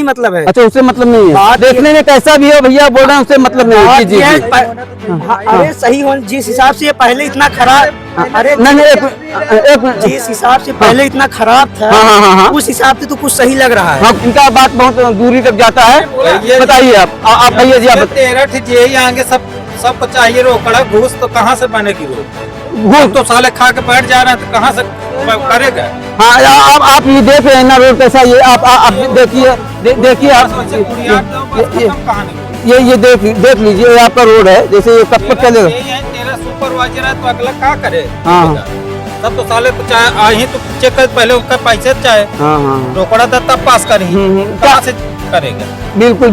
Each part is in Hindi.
नहीं मतलब है। अच्छा, उससे मतलब नहीं है, देखने में कैसा भी हो भैया बोल रहे हैं उससे मतलब नहीं है। जी अरे सही हो, जिस हिसाब से पहले इतना खराब, अरे नहीं एक जिस हिसाब से पहले इतना खराब था, हाँ। उस हिसाब से तो कुछ सही लग रहा है। हाँ, इनका बात बहुत दूरी तक जाता है। बताइए आप भैया जी, आप 13 यही आगे सबको चाहिए रोकड़ा, घूस तो कहाँ से बनेगी रोड? घूस तो साले खा के बैठ जा रहे हैं तो कहाँ से करेगा? हाँ, आप ये देख रहे हैं ना रोड कैसा, ये आप देखिए आप ये देख लीजिए, ये आपका रोड है, जैसे ये कब तक चलेगा? तेरा सुपरवाइजर है तो अगला क्या करे? हाँ तब तो साले तो चाहे आई तो चेक कर, पहले उनका पैसे चाहे रोकड़ा था तब पास करेंगे, कहाँ से करेगा? बिल्कुल।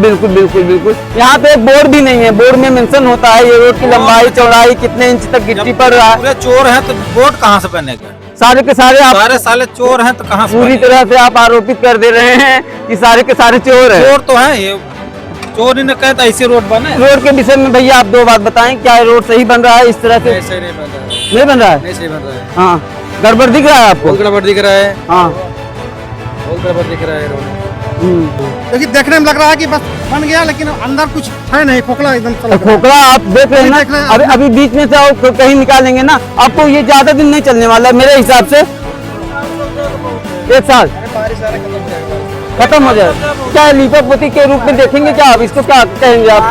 यहाँ पे एक बोर्ड भी नहीं है, बोर्ड में मेंशन होता है ये रोड की लंबाई चौड़ाई कितने इंच तक गिट्टी पड़ रहा है। पूरे चोर हैं तो बोर्ड कहाँ से बनेगा? सारे के सारे आप साले चोर हैं तो कहाँ से पूरी तरह से आप आरोपित कर दे रहे हैं कि सारे के सारे चोर हैं। चोर तो है, ये चोर ही ने कहा था ऐसे रोड बने। रोड के विषय में भैया आप दो बात बताएं, क्या रोड सही बन रहा है इस तरह से? नहीं बन रहा है। हाँ, गड़बड़ दिख रहा है आपको? गड़बड़ दिख रहा है। हाँ, बहुत गड़बड़ दिख रहा है रोड। लेकिन देखने में लग रहा है कि बस बन गया, लेकिन अंदर कुछ है नहीं, खोखला एकदम खोखला आप देख रहे हैं ना। अभी बीच में से कहीं निकालेंगे ना, आपको ये ज्यादा दिन नहीं चलने वाला है मेरे हिसाब से, 1 साल खत्म हो जाए। क्या लीपापोती के रूप में देखेंगे क्या आप इसको, क्या कहेंगे आप?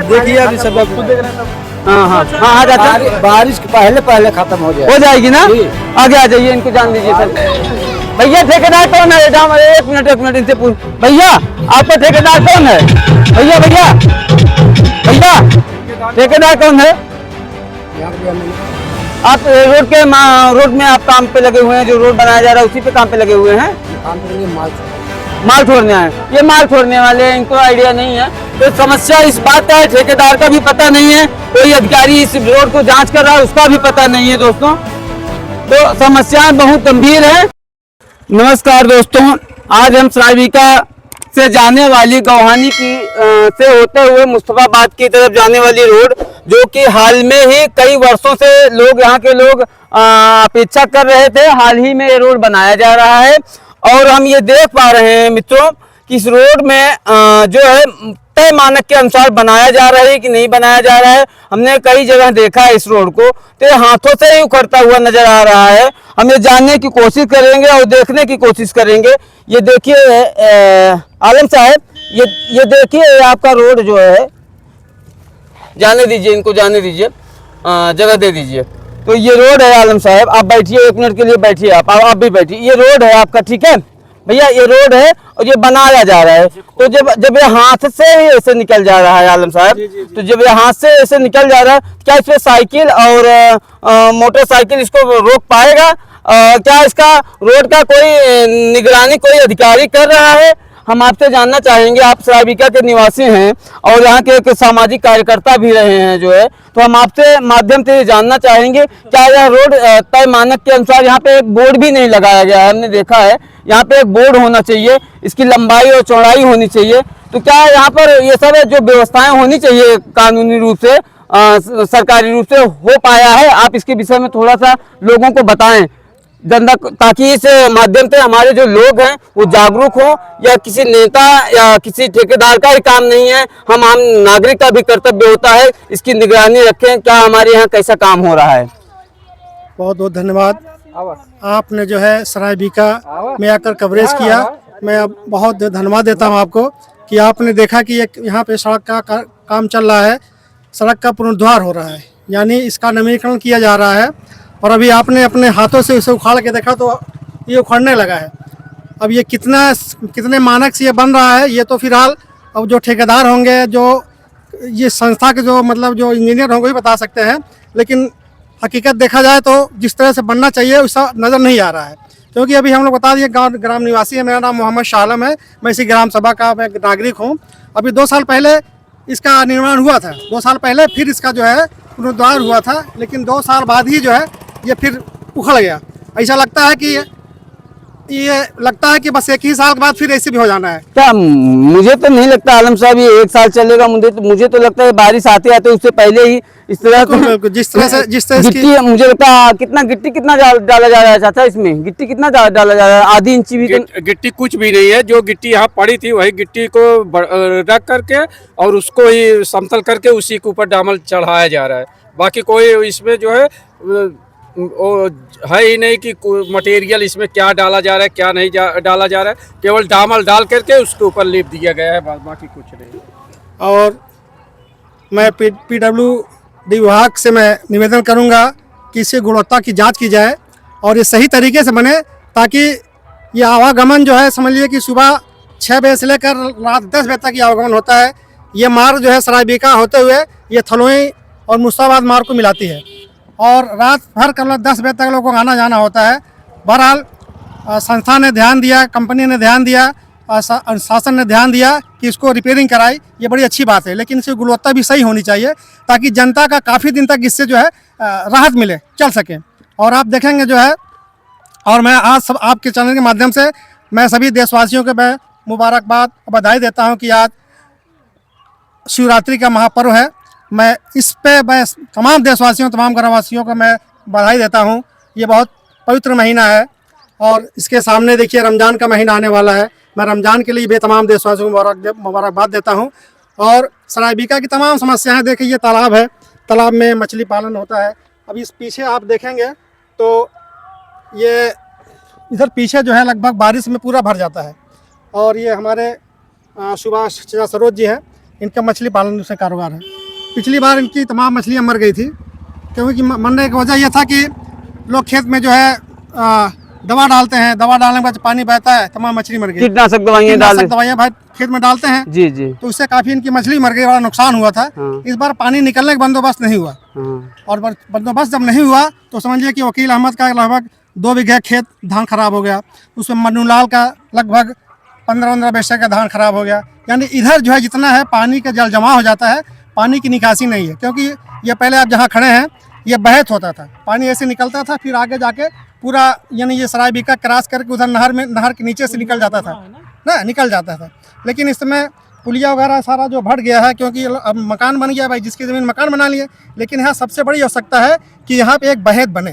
देखिए अभी सब आपको देख रहे हैं। हाँ आ जाता है, बारिश के पहले खत्म हो जाएगी ना। आगे आ जाइए, इनको जान दीजिए सर। भैया ठेकेदार कौन है? एक मिनट इनसे पूछ। भैया आपका ठेकेदार कौन है? भैया ठेकेदार कौन है? आप रोड में आप काम पे लगे हुए हैं, जो रोड बनाया जा रहा है उसी पे काम पे लगे हुए हैं? माल छोड़ने आए। ये माल छोड़ने वाले हैं, इनको आइडिया नहीं है। तो समस्या इस बात का है, ठेकेदार का भी पता नहीं है, कोई अधिकारी इस रोड को जांच कर रहा है उसका भी पता नहीं है दोस्तों। तो समस्याएं बहुत गंभीर है। नमस्कार दोस्तों, आज हम सरायबिका से जाने वाली गौहानी की से होते हुए मुस्तफाबाद की तरफ जाने वाली रोड, जो कि हाल में ही कई वर्षों से यहाँ के लोग अपेक्षा कर रहे थे, हाल ही में ये रोड बनाया जा रहा है। और हम ये देख पा रहे हैं मित्रों कि इस रोड में जो है तय मानक के अनुसार बनाया जा रहा है कि नहीं बनाया जा रहा है। हमने कई जगह देखा है इस रोड को, तो ये हाथों से ही उखड़ता हुआ नजर आ रहा है। हम ये जानने की कोशिश करेंगे और देखने की कोशिश करेंगे। ये देखिए आलम साहब, ये देखिए आपका रोड जो है, जाने दीजिए इनको, जाने दीजिए, जगह दे दीजिए। तो ये रोड है आलम साहब, आप बैठिए, 1 मिनट के लिए बैठिए, आप भी बैठिए। ये रोड है आपका, ठीक है भैया, ये रोड है और ये बनाया जा रहा है। तो जब ये हाथ से ही ऐसे निकल जा रहा है आलम साहब, तो जब ये हाथ से ऐसे निकल जा रहा है, क्या इसमें साइकिल और मोटरसाइकिल इसको रोक पाएगा? क्या इसका रोड का कोई निगरानी कोई अधिकारी कर रहा है? हम आपसे जानना चाहेंगे। आप सरायबिका के निवासी हैं और यहाँ के एक सामाजिक कार्यकर्ता भी रहे हैं जो है, तो हम आपसे माध्यम से जानना चाहेंगे, क्या यह रोड तय मानक के अनुसार? यहाँ पे एक बोर्ड भी नहीं लगाया गया है, हमने देखा है। यहाँ पे एक बोर्ड होना चाहिए, इसकी लंबाई और चौड़ाई होनी चाहिए। तो क्या यहाँ पर ये सब जो व्यवस्थाएं होनी चाहिए कानूनी रूप से, सरकारी रूप से हो पाया है? आप इसके विषय में थोड़ा सा लोगों को बताएं जनता, ताकि इस माध्यम से हमारे जो लोग हैं वो जागरूक हो। या किसी नेता या किसी ठेकेदार का ही काम नहीं है, हम आम नागरिक का भी कर्तव्य होता है इसकी निगरानी रखें, क्या हमारे यहाँ कैसा काम हो रहा है। बहुत बहुत धन्यवाद। आपने जो है सरायबिका में आकर कवरेज किया, मैं बहुत धन्यवाद देता हूँ आपको कि आपने देखा कि यहाँ पे सड़क का काम चल रहा है, सड़क का पुनरुद्धार हो रहा है, यानी इसका नवीनीकरण किया जा रहा है। और अभी आपने अपने हाथों से उसे उखाड़ के देखा तो ये उखड़ने लगा है। अब ये कितने मानक से ये बन रहा है, ये तो फिलहाल अब जो ठेकेदार होंगे, जो ये संस्था के जो मतलब जो इंजीनियर होंगे वही बता सकते हैं। लेकिन हकीकत देखा जाए तो जिस तरह से बनना चाहिए वैसा नज़र नहीं आ रहा है। क्योंकि अभी हम लोग बता दिए ग्राम निवासी है, मेरा नाम मोहम्मद शाह आलम है, मैं इसी ग्राम सभा का मैं नागरिक हूँ। अभी 2 साल पहले इसका निर्माण हुआ था, 2 साल पहले फिर इसका जो है पुनरुद्धार हुआ था, लेकिन 2 साल बाद ही जो है ये फिर उखड़ गया। ऐसा लगता है कि ये लगता है कि बस एक ही साल के बाद फिर ऐसे भी हो जाना है? क्या, मुझे तो नहीं लगता आलम साहब ये 1 साल चलेगा। मुझे तो लगता है बारिश आते आते उससे पहले ही इस तरह बिल्कुल, जिस तरह गिट्टी, मुझे लगता है गिट्टी कितना डाला जा रहा है चाचा, इसमें गिट्टी कितना डाला जा रहा है? आधी इंची भी गिट्टी कुछ भी नहीं है। जो गिट्टी यहाँ पड़ी थी वही गिट्टी को रख करके और उसको ही समतल करके उसी के ऊपर डामर चढ़ाया जा रहा है। बाकी कोई इसमें जो है वो है ही नहीं कि मटेरियल इसमें क्या डाला जा रहा है क्या नहीं डाला जा रहा है। केवल डामर डाल करके उसके ऊपर लेप दिया गया है, बाकी कुछ नहीं। और मैं PWD विभाग से मैं निवेदन करूंगा कि इसकी गुणवत्ता की जांच की जाए और ये सही तरीके से बने, ताकि ये आवागमन जो है समझ लीजिए कि सुबह 6 बजे से लेकर रात 10 बजे तक ये आवागमन होता है। ये मार्ग जो है सरायबीका होते हुए ये थलोई और मुस्ताबाद मार्ग को मिलाती है और रात भर कल 10 बजे तक लोगों को आना जाना होता है। बहरहाल संस्था ने ध्यान दिया, कंपनी ने ध्यान दिया, शासन ने ध्यान दिया कि इसको रिपेयरिंग कराई, ये बड़ी अच्छी बात है। लेकिन इसकी गुणवत्ता भी सही होनी चाहिए ताकि जनता का काफ़ी दिन तक इससे जो है राहत मिले, चल सके। और आप देखेंगे जो है, और मैं आज सब आपके चैनल के माध्यम से मैं सभी देशवासियों को मैं मुबारकबाद बधाई देता हूं कि आज शिवरात्रि का महापर्व है। मैं इस पे मैं तमाम देशवासियों, तमाम ग्रामवासियों को मैं बधाई देता हूं। ये बहुत पवित्र महीना है और इसके सामने देखिए रमज़ान का महीना आने वाला है। मैं रमज़ान के लिए भी तमाम देशवासियों को मुबारकबाद देता हूं। और सरायबीका की तमाम समस्याएं देखिए, ये तालाब है, तालाब में मछली पालन होता है। अभी इस पीछे आप देखेंगे तो ये इधर पीछे जो है लगभग बारिश में पूरा भर जाता है। और ये हमारे सुभाष चचा सरोज जी हैं, इनका मछली पालन से कारोबार है। पिछली बार इनकी तमाम मछलियाँ मर गई थी, क्योंकि मरने की वजह यह था कि लोग खेत में जो है दवा डालते हैं, दवा डालने के बाद पानी बहता है, तमाम मछली मर गई। कीटनाशक दवाइयाँ भाई खेत में डालते हैं जी जी, तो उससे काफ़ी इनकी मछली मर गई, बड़ा नुकसान हुआ था। इस बार पानी निकलने का बंदोबस्त नहीं हुआ और बंदोबस्त जब नहीं हुआ तो समझिए कि वकील अहमद का लगभग 2 बीघा खेत धान खराब हो गया, उसमें मन्नूलाल का लगभग 15-15 बीघा का धान खराब हो गया। यानी इधर जो है जितना है पानी का जल जमा हो जाता है, पानी की निकासी नहीं है। क्योंकि ये पहले आप जहाँ खड़े हैं ये बहत होता था, पानी ऐसे निकलता था, फिर आगे जाके पूरा यानी ये सरायबीका क्रॉस करके उधर नहर के नीचे से निकल जाता था। लेकिन इस समय पुलिया वगैरह सारा जो भट गया है, क्योंकि अब मकान बन गया, भाई जिसकी ज़मीन मकान बना लिए। लेकिन यहाँ सबसे बड़ी आवश्यकता है कि यहाँ पे एक बहत बने।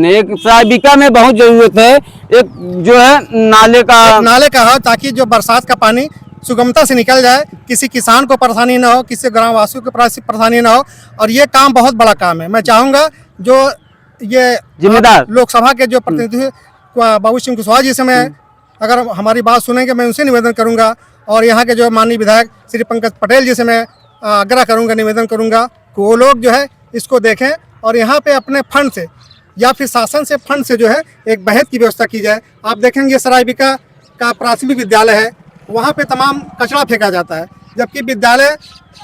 एक सरायबीका में बहुत जरूरत है, एक जो है नाले का हो, ताकि जो बरसात का पानी सुगमता से निकल जाए, किसी किसान को परेशानी ना हो, किसी ग्रामवासियों को परेशानी ना हो। और ये काम बहुत बड़ा काम है। मैं चाहूँगा जो ये जिम्मेदार लोकसभा के जो प्रतिनिधि बाबू सिंह कुशवाहा जी से मैं अगर हमारी बात सुनेंगे, मैं उनसे निवेदन करूँगा। और यहाँ के जो माननीय विधायक श्री पंकज पटेल जी से मैं आग्रह करूँगा, निवेदन करूँगा कि वो लोग जो है इसको देखें और यहाँ पे अपने फंड से या फिर शासन से फंड से जो है एक बहत की व्यवस्था की जाए। आप देखेंगे सरायबीका का प्राथमिक विद्यालय है, वहाँ पे तमाम कचरा फेंका जाता है, जबकि विद्यालय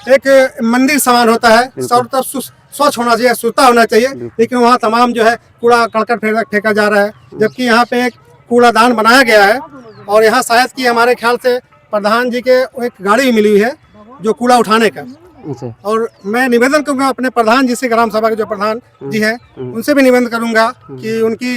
एक मंदिर समान होता है, सब तरफ स्वच्छ होना चाहिए, शुद्धता होना चाहिए। लेकिन वहाँ तमाम जो है कूड़ा करकट फेंका जा रहा है, जबकि यहाँ पे एक कूड़ादान बनाया गया है। और यहाँ शायद कि हमारे ख्याल से प्रधान जी के एक गाड़ी भी मिली हुई है जो कूड़ा उठाने का। और मैं निवेदन करूँगा अपने प्रधान जी से, ग्राम सभा के जो प्रधान जी हैं उनसे भी निवेदन करूँगा कि उनकी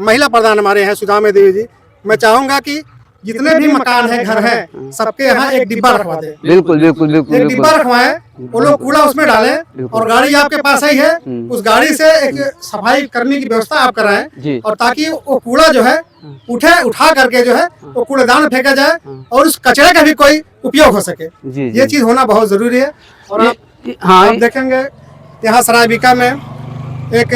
महिला प्रधान हमारे हैं सुदामा देवी जी, मैं चाहूँगा कि जितने भी मकान है, घर है, सबके यहाँ एक डिब्बा रखवा दे। बिल्कुल बिल्कुल बिल्कुल, एक डिब्बा रखवाएं, वो लोग कूड़ा उसमें डालें और गाड़ी आपके पास ही है, उस गाड़ी से एक सफाई करने की व्यवस्था आप कराएं। और ताकि वो कूड़ा जो है उठा करके जो है वो कूड़ेदान में फेंका जाए और उस कचरे का भी कोई उपयोग हो सके। ये चीज होना बहुत जरूरी है। और आप देखेंगे यहाँ सरायबीका में एक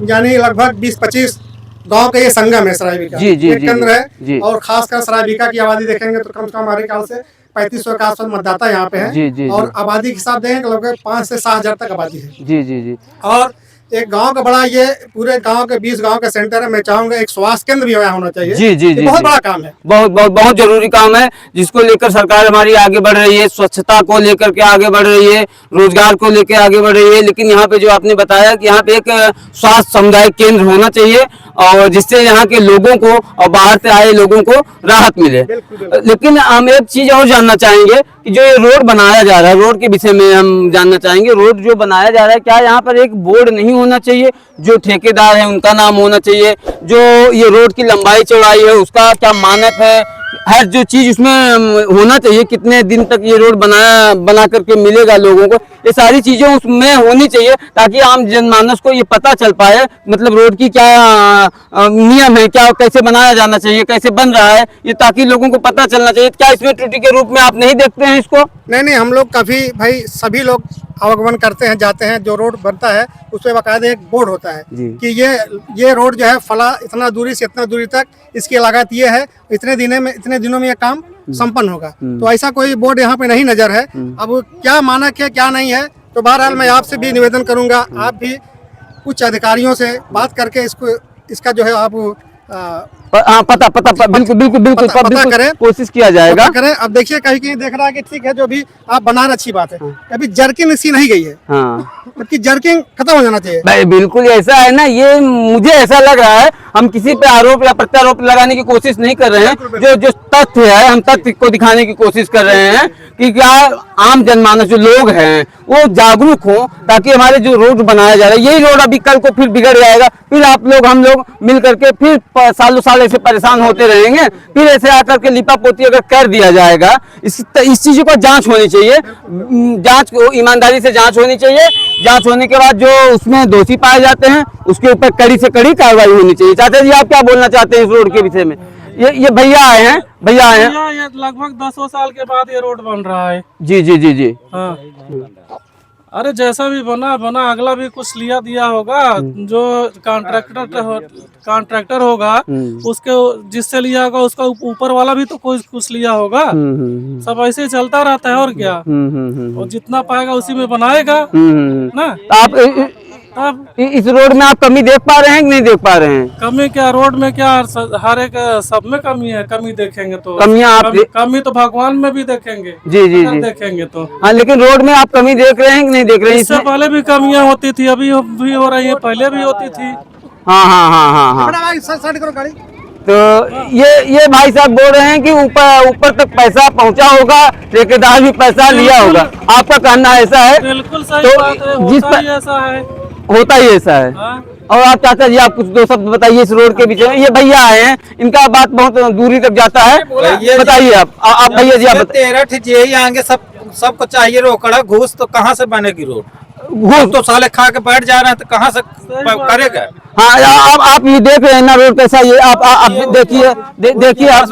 यानी लगभग 20-25 गांव का ये संगम है सरायबीका, एक केंद्र है। और खासकर सरायबीका की आबादी देखेंगे तो कम से कम हमारे ख्याल से 3500 के आसपास मतदाता यहाँ पे हैं। और आबादी के हिसाब देखें तो लगभग 5 से 7 हजार तक आबादी है। और एक गांव का बड़ा, ये पूरे गांव के 20 गांव का सेंटर है। मैं चाहूंगा एक स्वास्थ्य केंद्र भी यहाँ होना चाहिए। बहुत बड़ा काम है, बहुत जरूरी काम है, जिसको लेकर सरकार हमारी आगे बढ़ रही है। स्वच्छता को लेकर के आगे बढ़ रही है, रोजगार को लेकर आगे बढ़ रही है। लेकिन यहाँ पे जो आपने बताया कि यहाँ पे एक स्वास्थ्य सामुदायिक केंद्र होना चाहिए और जिससे यहाँ के लोगों को और बाहर से आए लोगों को राहत मिले। लेकिन हम एक चीज और जानना चाहेंगे कि जो ये रोड बनाया जा रहा है, रोड के विषय में हम जानना चाहेंगे। रोड जो बनाया जा रहा है, क्या यहाँ पर एक बोर्ड नहीं होना चाहिए, जो ठेकेदार है उनका नाम होना चाहिए, जो ये रोड की लंबाई चौड़ाई है उसका क्या मानक है, हर जो चीज उसमें होना चाहिए, कितने दिन तक ये रोड बना करके मिलेगा लोगों को, ये सारी चीजें उसमें होनी चाहिए ताकि आम जनमानस को ये पता चल पाए, मतलब रोड की क्या नियम है, क्या कैसे बनाया जाना चाहिए, कैसे बन रहा है, ये ताकि लोगों को पता चलना चाहिए। क्या इसमें त्रुटि के रूप में आप नहीं देखते हैं इसको? नहीं, हम लोग काफ़ी भाई सभी लोग आवागमन करते हैं, जाते हैं। जो रोड बनता है उस पर बाकायदा एक बोर्ड होता है कि ये रोड जो है फला इतना दूरी से इतना दूरी तक इसकी लागत ये है, इतने दिनों में ये काम संपन्न होगा। तो ऐसा कोई बोर्ड यहाँ पे नहीं नजर है। अब क्या मानक है क्या नहीं है, तो बहरहाल मैं आपसे भी निवेदन करूंगा, आप भी उच्च अधिकारियों से बात करके इसका जो है आप बिल्कुल करें, कोशिश किया जाएगा। करें। अब देखिए कहीं देख रहा है कि ठीक है जो भी आप बना रहे अच्छी बात है, अभी जर्किंग इसकी नहीं गई है, जबकि जर्किंग खत्म हो जाना चाहिए। भाई बिल्कुल ऐसा है ना, ये मुझे ऐसा लग रहा है हम किसी पे आरोप या प्रत्यारोप लगाने की कोशिश नहीं कर रहे हैं, जो तथ्य है हम तथ्य को दिखाने की कोशिश कर रहे हैं कि क्या आम जनमानस जो लोग हैं वो जागरूक हो, ताकि हमारे जो रोड बनाया जा रहा है यही रोड अभी कल को फिर बिगड़ जाएगा, फिर आप लोग हम लोग मिल करके फिर सालों साल ऐसे परेशान होते रहेंगे, फिर ऐसे आकर के लिपा पोती अगर कर दिया जाएगा, इस चीजों का जांच होनी चाहिए, जांच ईमानदारी से जांच होनी चाहिए। जांच होने के बाद जो उसमें दोषी पाए जाते हैं उसके ऊपर कड़ी से कड़ी कार्रवाई होनी चाहिए। चाचा जी आप क्या बोलना चाहते हैं इस रोड के विषय में? ये भैया आए हैं ये लगभग 10 साल के बाद ये रोड बन रहा है। जी। हाँ। अरे जैसा भी बना अगला भी कुछ लिया दिया होगा, जो कॉन्ट्रैक्टर होगा उसके जिससे लिया होगा उसका ऊपर वाला भी तो कुछ लिया होगा। सब ऐसे ही चलता रहता है और क्या, और जितना पाएगा उसी में बनाएगा ना। आप इस रोड में आप कमी देख पा रहे हैं कि नहीं देख पा रहे हैं? कमी क्या, रोड में क्या हर एक सब में कमी है। कमी देखेंगे तो कमी तो भगवान में भी देखेंगे। जी देखेंगे तो हाँ, लेकिन रोड में आप कमी देख रहे हैं कि नहीं देख रहे हैं? इससे पहले भी कमियां होती थी, अभी भी हो रही है, पहले भी होती थी। हाँ। तो ये भाई साहब बोल रहे हैं कि ऊपर तक पैसा पहुंचा होगा, ठेकेदार भी पैसा लिया होगा, आपका कहना ऐसा है? बिल्कुल सही बात है, होता ही ऐसा है। और आप चाचा जी आप कुछ दो शब्द बताइए इस रोड के विषय में। ये भैया आए हैं, इनका बात बहुत दूरी तक जाता है, बताइए आप भैया जी आप 13 यही आएंगे, सबको चाहिए रोकड़ा घूस, तो कहाँ से बनेगी रोड? घूस तो साले खा के बैठ जा रहे हैं, तो कहाँ से करेगा? हाँ आप ये देख रहे हैं ना रोड कैसा, ये आप देखिए आप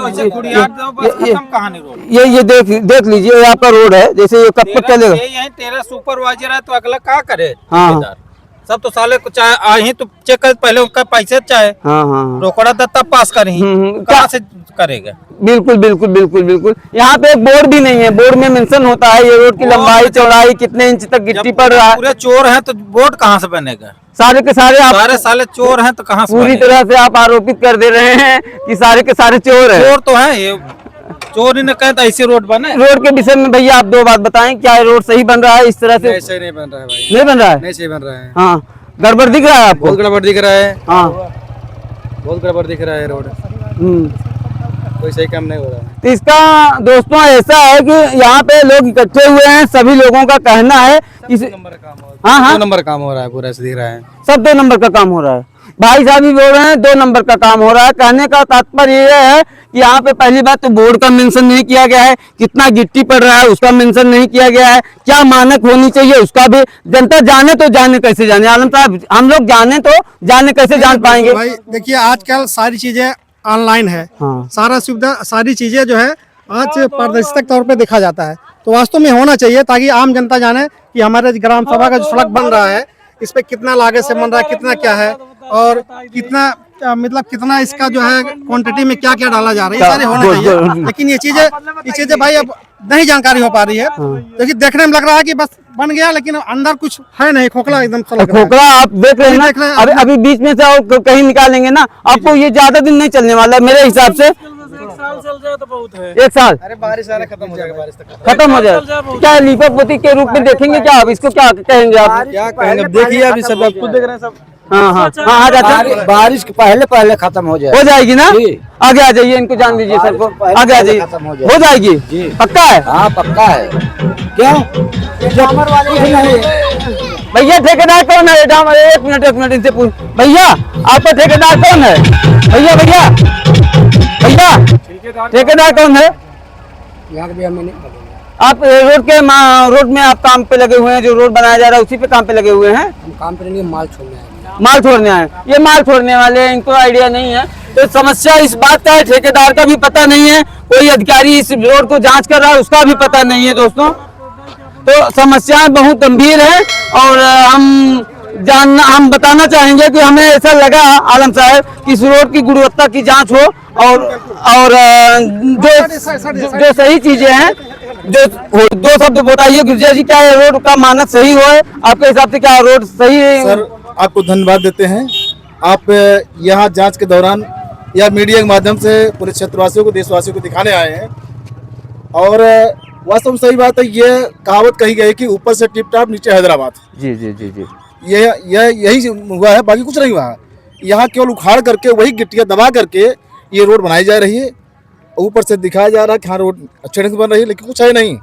ये देख लीजिए, ये आपका रोड है, जैसे ये कब तक चलेगा? यही 13 सुपरवाइजर है, तो अगला क्या करे? हाँ सब तो साले को चाहे आई तो चेक कर, पहले उनका पैसे चाहे रोकड़ा दत्ता पास करें, कहाँ से करेगा? बिल्कुल। यहाँ पे एक बोर्ड भी नहीं है, बोर्ड में मेंशन होता है ये रोड की लंबाई चौड़ाई कितने इंच तक गिट्टी पड़ रहा है। पूरे चोर हैं तो बोर्ड कहाँ से बनेगा? सारे के सारे साले चोर हैं तो कहाँ से? पूरी तरह से आप आरोपित कर दे रहे हैं कि सारे के सारे चोर हैं। चोर तो है, ये चोर ही ने कहे तो ऐसे रोड बने। रोड के विषय में भैया आप दो बात बताएं, क्या रोड सही बन रहा है इस तरह से? सही नहीं बन रहा है भाई, नहीं बन रहा है, नहीं सही बन रहा है। हाँ गड़बड़ दिख रहा है आपको? बहुत गड़बड़ दिख रहा है। हाँ बहुत गड़बड़ दिख रहा है रोड, कोई सही काम नहीं हो रहा है। तो इसका दोस्तों ऐसा है कि यहाँ पे लोग इकट्ठे हुए हैं, सभी लोगों का कहना है कि 2 नंबर काम हो रहा है, पूरा ऐसे दिख रहा है, सब 2 नंबर का काम हो रहा है। भाई साहब भी बोल रहे हैं 2 नंबर का काम हो रहा है। कहने का तात्पर्य ये है कि यहाँ पे पहली बात तो बोर्ड का मेंशन नहीं किया गया है, कितना गिट्टी पड़ रहा है उसका मेंशन नहीं किया गया है, क्या मानक होनी चाहिए उसका भी जनता जाने तो जाने कैसे जाने? आलम साहब हम लोग जाने तो जाने कैसे जान पाएंगे? भाई देखिए आजकल सारी चीजें ऑनलाइन है, सारा सुविधा सारी चीजें जो है आज पारदर्शिता तौर पे देखा जाता है, तो वास्तव में होना चाहिए ताकि आम जनता जाने कि हमारे ग्राम सभा का जो सड़क बन रहा है इस पे कितना लागत से बन रहा है, कितना क्या है, और कितना मतलब कितना इसका जो है क्वांटिटी में क्या क्या डाला जा रहा है, ये सारे होने चाहिए। लेकिन ये चीजें भाई अब नहीं जानकारी हो पा रही है, क्योंकि देखने में लग रहा है कि बस बन गया, लेकिन अंदर कुछ है नहीं, खोखला एकदम खोखला आप देख रहे हैं ना। अभी बीच में से और कहीं निकालेंगे ना आपको, ये ज्यादा दिन नहीं चलने वाला मेरे हिसाब से। 1 साल चल जाए तो बहुत है। 1 साल? अरे बारिश आ रहा, खत्म हो जाएगा, बारिश तक खत्म हो जाए। क्या लिपा पोती के रूप में देखेंगे क्या आप इसको, क्या कहेंगे आप? क्या कहेंगे, देखिए अभी सब आप खुद देख रहे हैं सब। हाँ जाता बारिश के पहले खत्म हो जाएगी ना। आगे आ जाइए, इनको जान दीजिए सर को, आगे आ जाइए, हो जाएगी पक्का है? हाँ पक्का है। क्यों? भैया ठेकेदार कौन है? एक मिनट इनसे पूछ। भैया आपका ठेकेदार कौन है? भैया ठेकेदार कौन है? आप रोड में आप काम पे लगे हुए हैं, जो रोड बनाया जा रहा है उसी पे काम पे लगे हुए हैं? हम काम करेंगे, माल छोड़ने आए। माल छोड़ने आए। ये माल छोड़ने वाले हैं, इनको आइडिया नहीं है। तो समस्या इस बात का है, ठेकेदार का भी पता नहीं है, कोई अधिकारी इस रोड को जांच कर रहा है उसका भी पता नहीं है दोस्तों। तो समस्याएं बहुत गंभीर है और हम बताना चाहेंगे कि हमें ऐसा लगा आलम साहब कि इस रोड की गुणवत्ता की जांच हो और जो सही चीजें हैं दो शब्द बताइए गिरजा जी, क्या ये रोड का मानक सही हो है आपके हिसाब से? क्या रोड सही है? सर आपको धन्यवाद देते हैं, आप यहाँ जांच के दौरान या मीडिया के माध्यम से पूरे क्षेत्रवासियों को, देशवासियों को दिखाने आए हैं। और वास्तव में सही बात है, ये कहावत कही गई कि ऊपर से टिप टाप नीचे हैदराबाद। जी जी जी जी, यही हुआ है, बाकी कुछ नहीं हुआ। यहाँ केवल उखाड़ करके वही गिट्टियाँ दबा करके ये रोड बनाई जा रही है। ऊपर से दिखाया जा रहा है कि हाँ रोड अच्छे ढंग से बन रही है, लेकिन कुछ है नहीं।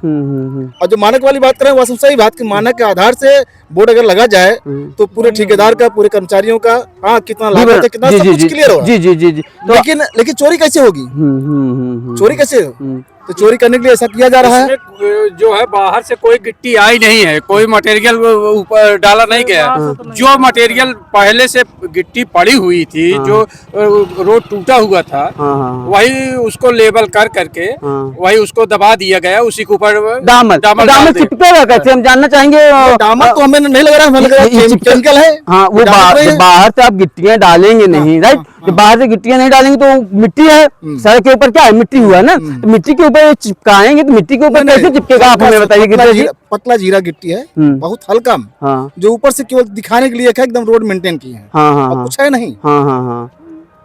और जो मानक वाली बात करें, वास्तव सही बात कि मानक के आधार से बोर्ड अगर लगा जाए तो पूरे ठेकेदार का, पूरे कर्मचारियों का हाँ कितना लागत है, कितना सब कुछ क्लियर होगा। जी जी जी जी। लेकिन चोरी कैसे होगी? चोरी कैसे? तो चोरी करने के लिए ऐसा किया जा रहा है। जो है बाहर से कोई गिट्टी आई नहीं है, कोई मटेरियल ऊपर डाला नहीं गया है। जो मटेरियल पहले से गिट्टी पड़ी हुई थी, जो रोड टूटा हुआ था, वही उसको लेबल कर करके वही उसको दबा दिया गया, उसी के ऊपर दामन चिपकेगा कैसे, हम जानना चाहेंगे। दामन तो हमें नहीं लग रहा, हमें लग रहा है केमिकल है। हाँ, वो बाहर से आप गिट्टियां डालेंगे नहीं, राइट? तो बाहर से गिट्टियां नहीं डालेंगे तो मिट्टी है, सड़क के ऊपर क्या है, मिट्टी हुआ ना, तो मिट्टी के ऊपर चिपकाएंगे तो मिट्टी के ऊपर कैसे चिपकेगा? आप हमें बताइए। पतला जीरा गिट्टी है, बहुत हल्का, जो ऊपर से केवल दिखाने के लिए एकदम रोड मेंटेन की है, कुछ है नहीं।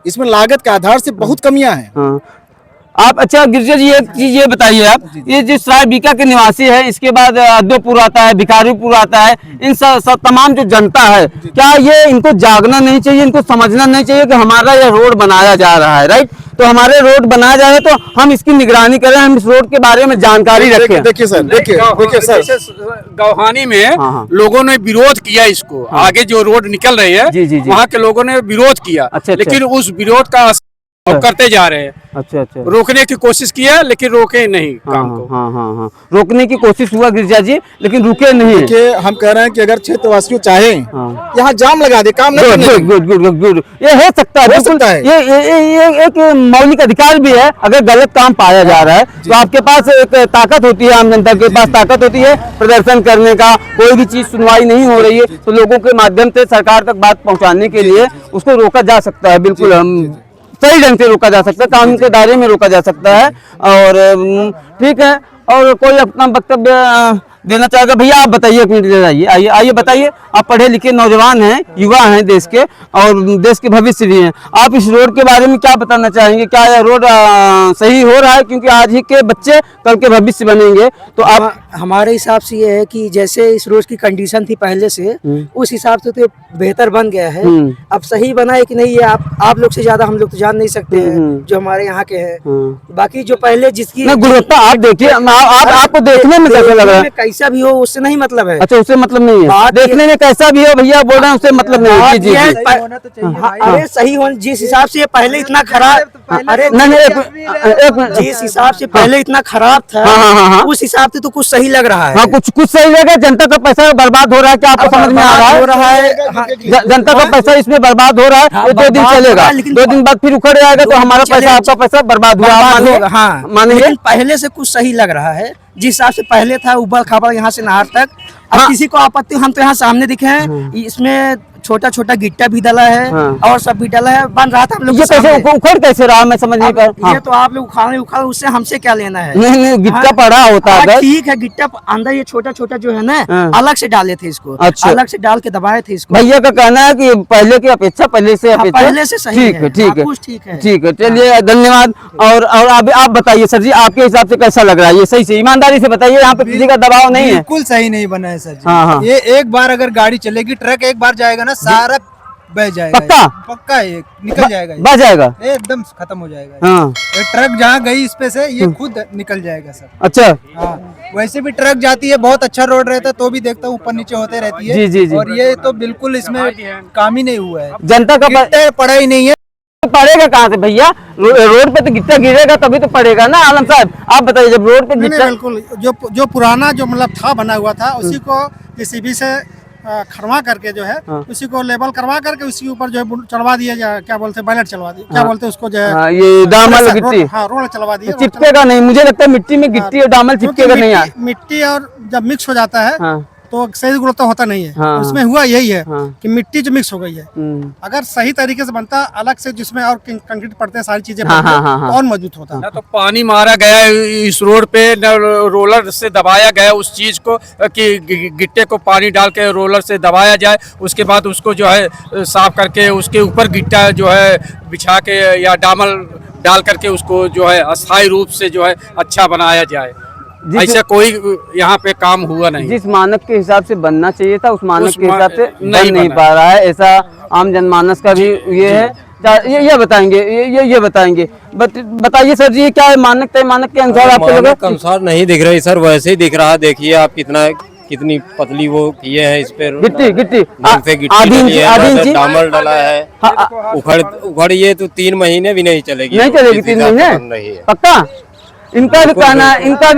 इसमें लागत के आधार से बहुत कमियां हैं। आप अच्छा गिरजा जी एक चीज ये बताइए, आप ये जो सरायबीका के निवासी है, इसके बाद अद्दोपुर आता है, भिखारीपुर आता है, इन सब तमाम जो जनता है, क्या ये इनको जागना नहीं चाहिए, इनको समझना नहीं चाहिए कि हमारा ये रोड बनाया जा रहा है, राइट? तो हमारे रोड बनाया जा रहा है तो हम इसकी निगरानी करें, हम इस रोड के बारे में जानकारी रखें। देखिए सर, देखिए सर, गौहानी में लोगों ने विरोध किया इसको, आगे जो रोड निकल रही है वहाँ के लोगों ने विरोध किया, लेकिन उस विरोध का करते जा रहे हैं। अच्छा, रोकने की कोशिश किया लेकिन रोके नहीं काम को। हाँ, रोकने की कोशिश हुआ गिरजा जी, लेकिन रुके नहीं। देखिए हम कह रहे हैं कि अगर क्षेत्रवासियों चाहे यहाँ जाम लगा दे, काम नहीं करने। गुड, ये हो सकता है, बिल्कुल। ये एक मौलिक अधिकार भी है। अगर गलत काम पाया जा रहा है तो आपके पास एक ताकत होती है, आम जनता के पास ताकत होती है प्रदर्शन करने का। कोई भी चीज सुनवाई नहीं हो रही है तो लोगों के माध्यम से सरकार तक बात पहुँचाने के लिए उसको रोका जा सकता है। बिल्कुल, हम सही ढंग से रोका जा सकता है, कानून के दायरे में रोका जा सकता है। और ठीक है, और कोई अपना वक्तव्य देना चाहेगा? भैया आप बताइए, एक मिनट आइए बताइए। आप पढ़े लिखे नौजवान हैं, युवा हैं देश के, और देश के भविष्य भी हैं। आप इस रोड के बारे में क्या बताना चाहेंगे? क्या यह रोड सही हो रहा है? क्योंकि आज ही के बच्चे कल के भविष्य बनेंगे। तो आप हमारे हिसाब से ये है कि जैसे इस रोड की कंडीशन थी पहले से, उस हिसाब से तो बेहतर बन गया है। अब सही बना है कि नहीं, ये आप लोग से ज्यादा हम लोग तो जान नहीं सकते हैं, जो हमारे यहाँ के हैं। बाकी जो पहले जिसकी गुणवत्ता आप देखिए, आपको देखने में कैसा लग रहा है? कैसा भी हो उससे नहीं मतलब है। अच्छा, उससे मतलब नहीं है, देखने में कैसा भी हो, भैया बोल रहे हैं उससे मतलब नहीं है। जी, अरे सही हो, जिस हिसाब से पहले इतना खराब, अरे जिस हिसाब से पहले इतना खराब था, उस हिसाब से तो कुछ सही लग रहा है। हाँ, कुछ सही लगा। जनता का पैसा बर्बाद हो रहा है, क्या आपको समझ में आ रहा है? जनता का पैसा इसमें बर्बाद हो रहा है। ये 2 दिन चलेगा, 2 दिन बाद फिर उखड़ जाएगा तो हमारा पैसा, आपका पैसा बर्बाद हुआ। हाँ, मानेंगे? पहले से कुछ सही लग रहा है, जिस हिसाब से पहले था उबड़ खाबड़ यहाँ से नहर तक। अब किसी को आपत्ति, हम तो यहाँ सामने दिखे हैं, इसमें छोटा छोटा गिट्टा भी डाला है और सब भी डाला है, बन रहा था हम लोग। ये कैसे उखड़ कैसे रहा, मैं समझ नहीं पा रहा। ये तो आप लोग उखाड़, उससे हमसे क्या लेना है? नहीं, गिट्टा पड़ा होता है, ठीक है। गिट्टा अंदर ये छोटा छोटा जो है ना, अलग से डाले थे इसको। अच्छा, अलग से डाल के दबाए थे इसको। भैया का कहना है कि पहले की अपेक्षा, पहले से सही है। ठीक है, चलिए धन्यवाद। और आप बताइए सर जी, आपके हिसाब से कैसा लग रहा है? ये सही से ईमानदारी से बताइए, यहाँ पे किसी का दबाव नहीं है। बिल्कुल सही नहीं बना है सर जी। हाँ, ये एक बार अगर गाड़ी चलेगी, ट्रक एक बार जाएगा ना, सारा बह जाएगा। पक्का है, निकल जाएगा, बह जाएगा, एकदम खत्म हो जाएगा। हाँ, ये ट्रक जहाँ गई इस पे से, ये खुद निकल जाएगा सर। अच्छा, हाँ, वैसे भी ट्रक जाती है, बहुत अच्छा रोड रहता है तो भी देखता हूँ ऊपर नीचे होते रहती है। जी, जी, जी। और ये तो बिल्कुल इसमें काम ही नहीं हुआ है, जनता का गिट्टे पड़ा ही नहीं है। पड़ेगा कहाँ से भैया? रोड पे तो गिट्टा गिरेगा तभी तो पड़ेगा ना। आलम साहब आप बताइए, जब रोड पे नहीं, गिट्टा बिल्कुल जो पुराना जो मतलब था बना हुआ था उसी को जेसीबी से खड़वा करके जो है उसी को लेबल करवा करके उसी ऊपर जो है चढ़वा दिया जाए, क्या बोलते हैं, बैलेट चलवा दिया, क्या बोलते हैं उसको जो है, ये डामर गिट्टी हाँ रोड चलवा दिया। चिपकेगा नहीं, मुझे लगता है मिट्टी में गिट्टी और डामर चिपकेगा नहीं यार। मिट्टी और जब मिक्स हो जाता है हाँ। तो सही गुणवत्ता होता नहीं है। हाँ। उसमें हुआ यही है हाँ। कि मिट्टी जो मिक्स हो गई है, अगर सही तरीके से बनता अलग से जिसमें और कंक्रीट पड़ते हैं, सारी चीजें हाँ, पड़ती हैं, हाँ, हाँ। और मजबूत होता। ना तो पानी मारा गया है इस रोड पे, न रोलर से दबाया गया उस चीज को कि गिट्टे को पानी डाल के रोलर से दबाया जाए, उसके बाद उसको जो है साफ करके उसके ऊपर गिट्टा जो है बिछा के या डामर डाल करके उसको जो है अस्थायी रूप से जो है अच्छा बनाया जाए। ऐसा कोई यहाँ पे काम हुआ नहीं। जिस मानक के हिसाब से बनना चाहिए था उस मानक के हिसाब से नहीं बन नहीं पा रहा है, ऐसा आम जनमानस का भी ये है। ये बताएंगे, ये बताएंगे। बताइए सर जी, ये क्या है मानक तय मानक के अनुसार आपको लगा? मानक के अनुसार नहीं दिख रही सर, वैसे ही दिख रहा है। देखिए आप कितनी पतली वो किए हैं इस पे गिट्टी गिट्टी डामर डाला है। उखड़ ये तो 3 महीने भी नहीं चलेगी। नहीं चलेगी 3 महीने पक्का? इनका भी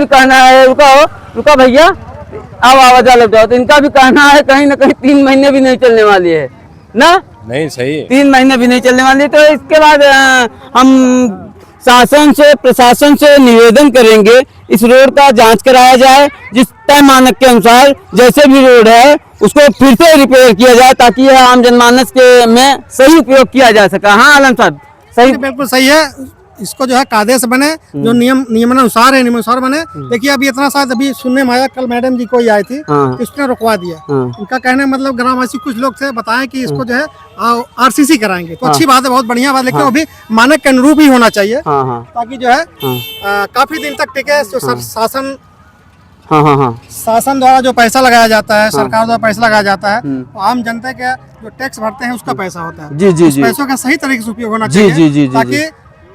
कहना है रुका भैया, अब आवाज लग जाओ। तो इनका भी कहना है कहीं ना कहीं 3 महीने भी नहीं चलने वाली है ना। नहीं सही 3 महीने भी नहीं चलने वाली। तो इसके बाद हम शासन से प्रशासन से निवेदन करेंगे इस रोड का जांच कराया जाए, जिस तय मानक के अनुसार जैसे भी रोड है उसको फिर से रिपेयर किया जाए ताकि यह आम जनमानस के में सही उपयोग किया जा सका। हाँ आलम साहब सही, बिल्कुल सही है। इसको जो है कायदे से बने, जो नियमानुसार है नियमानुसार बने। देखिए अभी इतना शायद अभी सुनने में आया, कल मैडम जी कोई आई थी, इसने रुकवा दिया। उनका कहने मतलब ग्रामवासी कुछ लोग थे बताएं कि इसको जो है आरसीसी कराएंगे, तो अच्छी बात है, बहुत बढ़िया बात, लेकिन अभी मानक के अनुरूप ही होना चाहिए ताकि जो है काफी दिन तक टिके। जो शासन द्वारा जो पैसा लगाया जाता है, सरकार द्वारा पैसा लगाया जाता है, तो आम जनता के जो टैक्स भरते हैं उसका पैसा होता है। जी जी जी, पैसों का सही तरीके से उपयोग होना जी चाहिए, जी जी, ताकि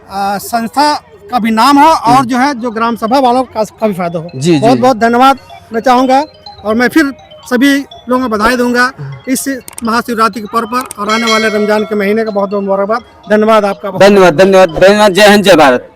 संस्था का भी नाम हो और जो है जो ग्राम सभा वालों का भी फायदा हो। जी, बहुत बहुत धन्यवाद मैं चाहूँगा, और मैं फिर सभी लोगों को बधाई दूंगा इस महाशिवरात्रि के पर्व पर और आने वाले रमजान के महीने का बहुत बहुत मुबारकबाद। धन्यवाद आपका। धन्यवाद। जय हिंद, जय भारत।